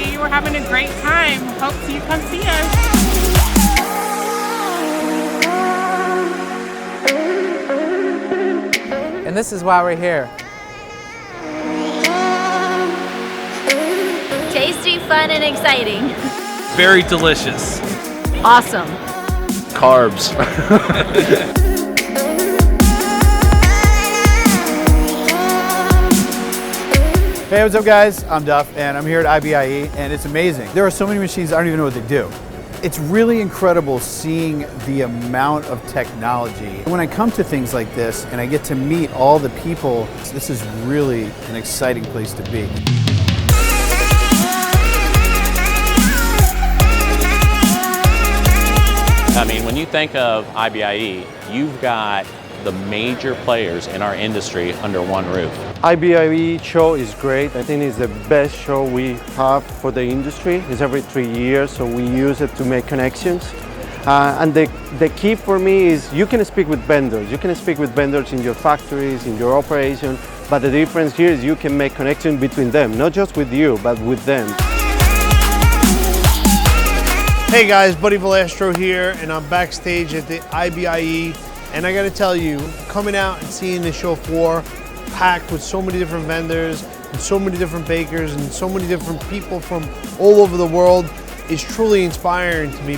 IBIE. We're having a great time. Hope you come see us. And this is why we're here. Tasty, fun, and exciting. Very delicious. Awesome. Carbs. Hey, what's up guys? I'm Duff and I'm here at IBIE and it's amazing. There are so many machines I don't even know what they do. It's really incredible seeing the amount of technology. When I come to things like this and I get to meet all the people, this is really an exciting place to be. I mean, when you think of IBIE, you've got the major players in our industry under one roof. IBIE show is great. I think it's the best show we have for the industry. It's every 3 years, so we use it to make connections. And the key for me is you can speak with vendors. You can speak with vendors in your factories, in your operation, but the difference here is you can make connections between them, not just with you, but with them. Hey guys, Buddy Valastro here, and I'm backstage at the IBIE, and I gotta tell you, coming out and seeing the show floor packed with so many different vendors, and so many different bakers, and so many different people from all over the world is truly inspiring to me.